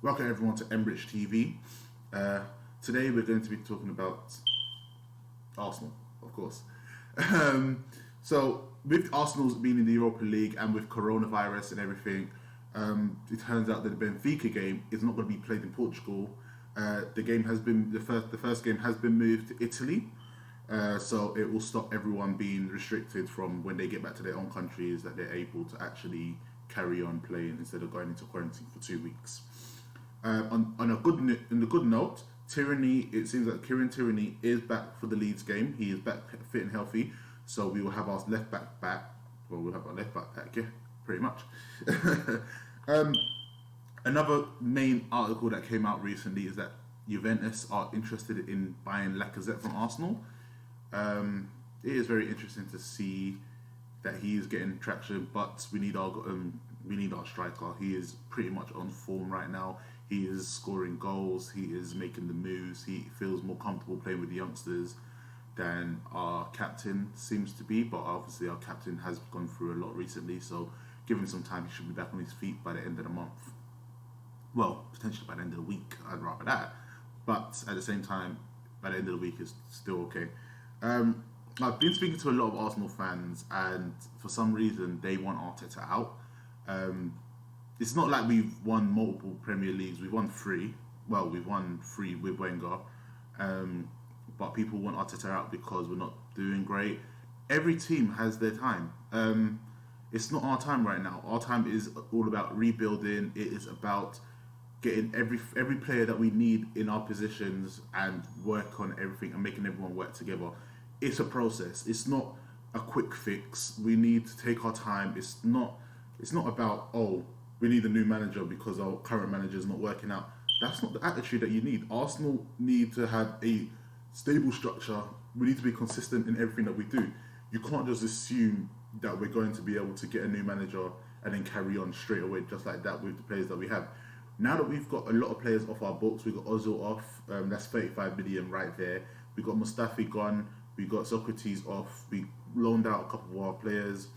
Welcome everyone to Enrich TV. Today we're going to be talking about Arsenal, of course. So with Arsenal's being in the Europa League and with coronavirus and everything, it turns out that the Benfica game is not going to be played in Portugal. The game has been the first game has been moved to Italy. So it will stop everyone being restricted from when they get back to their own countries, that they're able to actually carry on playing instead of going into quarantine for 2 weeks. On a good note, Tierany, it seems that Kieran Tierany is back for the Leeds game. He is back fit and healthy, so we will have our left back back. Well, we'll have our left back back, yeah, pretty much. Another main article that came out recently is that Juventus are interested in buying Lacazette from Arsenal. It is very interesting to see that he is getting traction, but we need our striker. He is pretty much on form right now. He is scoring goals. He is making the moves. He feels more comfortable playing with the youngsters than our captain seems to be. But obviously, our captain has gone through a lot recently. So give him some time. He should be back on his feet by the end of the month. Well, potentially by the end of the week. I'd rather that. But at the same time, by the end of the week, it's still okay. I've been speaking to a lot of Arsenal fans, and for some reason, they want Arteta out. It's not like we've won multiple Premier Leagues. We've won 3. Well, we've won 3 with Wenger. But people want Arteta out because we're not doing great. Every team has their time. It's not our time right now. Our time is all about rebuilding. It is about getting every player that we need in our positions and work on everything and making everyone work together. It's a process. It's not a quick fix. We need to take our time. It's not about, we need a new manager because our current manager is not working out. That's not the attitude that you need. Arsenal need to have a stable structure. We need to be consistent in everything that we do. You can't just assume that we're going to be able to get a new manager and then carry on straight away just like that with the players that we have. Now that we've got a lot of players off our books, we've got Ozil off, that's 35 million right there. We've got Mustafi gone, we got Socrates off, we loaned out a couple of our players.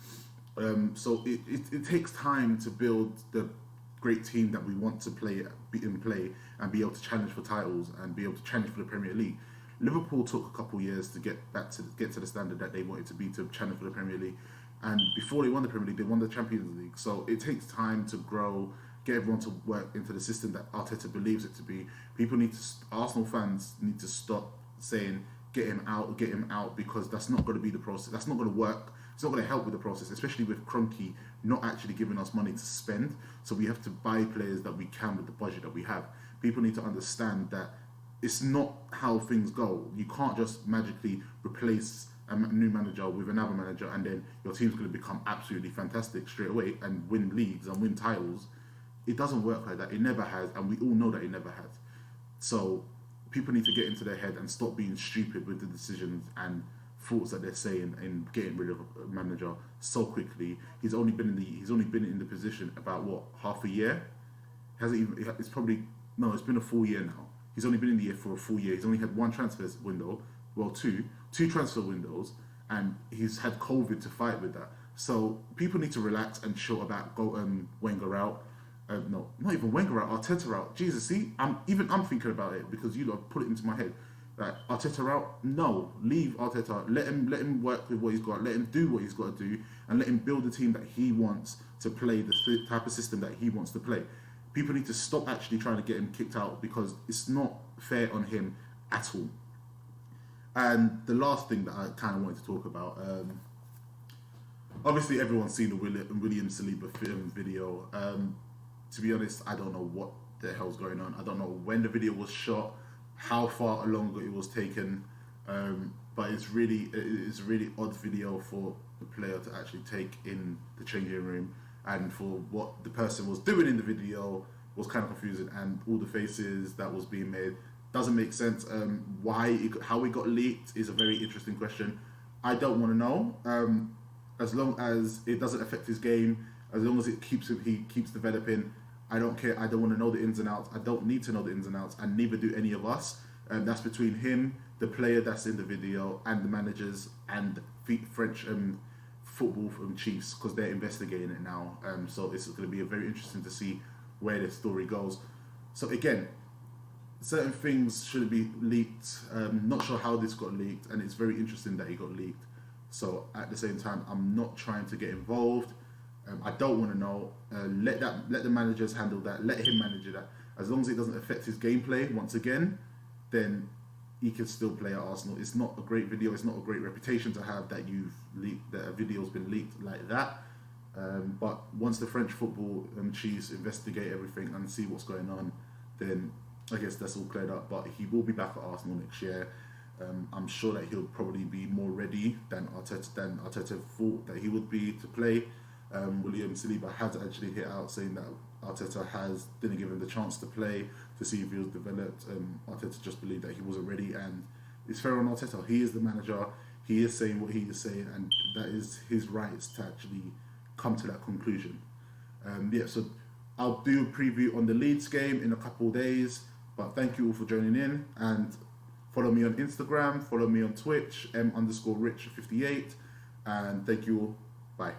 So it takes time to build the great team that we want to play and be able to challenge for titles and be able to challenge for the Premier League. Liverpool took a couple of years to get to the standard that they wanted to be to challenge for the Premier League, and before they won the Premier League, they won the Champions League. So it takes time to grow, get everyone to work into the system that Arteta believes it to be. Arsenal fans need to stop saying get him out because that's not going to be the process. That's not going to work. It's not going to help with the process, especially with Kroenke not actually giving us money to spend. So we have to buy players that we can with the budget that we have. People need to understand that it's not how things go. You can't just magically replace a new manager with another manager and then your team's going to become absolutely fantastic straight away and win leagues and win titles. It doesn't work like that. It never has, and we all know that it never has. So people need to get into their head and stop being stupid with the decisions and thoughts that they're saying in getting rid of a manager so quickly. He's only been in the position about half a year. It's been a full year now. He's only been in the year for a full year. He's only had one transfer window, two transfer windows, and he's had COVID to fight with that. So people need to relax and shut about Wenger out. No, not even Wenger out, Arteta out. Jesus, see, I'm thinking about it because you lot put it into my head. Like, Arteta out? No, leave Arteta. Let him work with what he's got. Let him do what he's got to do, and let him build the team that he wants to play, the type of system that he wants to play. People need to stop actually trying to get him kicked out because it's not fair on him at all. And the last thing that I kind of wanted to talk about, obviously everyone's seen the William Saliba video. To be honest, I don't know what the hell's going on. I don't know when the video was shot, how far along it was taken, but it's a really odd video for the player to actually take in the changing room, and for what the person was doing in the video was kind of confusing, and all the faces that was being made doesn't make sense. How it got leaked is a very interesting question. I don't want to know. As long as it doesn't affect his game, as long as he keeps developing, I don't care. I don't want to know the ins and outs. I don't need to know the ins and outs, and neither do any of us. That's between him, the player that's in the video, and the managers and French football chiefs, because they're investigating it now. So it's going to be very interesting to see where the story goes. So again, certain things shouldn't be leaked. Not sure how this got leaked, and it's very interesting that it got leaked. So at the same time, I'm not trying to get involved. I don't want to know. Let the managers handle that. Let him manage that. As long as it doesn't affect his gameplay once again, then he can still play at Arsenal. It's not a great video. It's not a great reputation to have that you've leaked, that a video's been leaked like that. But once the French football chiefs investigate everything and see what's going on, then I guess that's all cleared up. But he will be back at Arsenal next year. I'm sure that he'll probably be more ready than Arteta thought that he would be to play. William Saliba has actually hit out saying that Arteta didn't give him the chance to play to see if he was developed. Arteta just believed that he wasn't ready, and it's fair on Arteta. He is the manager. He is saying what he is saying, and that is his rights to actually come to that conclusion. So I'll do a preview on the Leeds game in a couple of days. But thank you all for joining in, and follow me on Instagram, follow me on Twitch, m_rich58, and thank you all. Bye.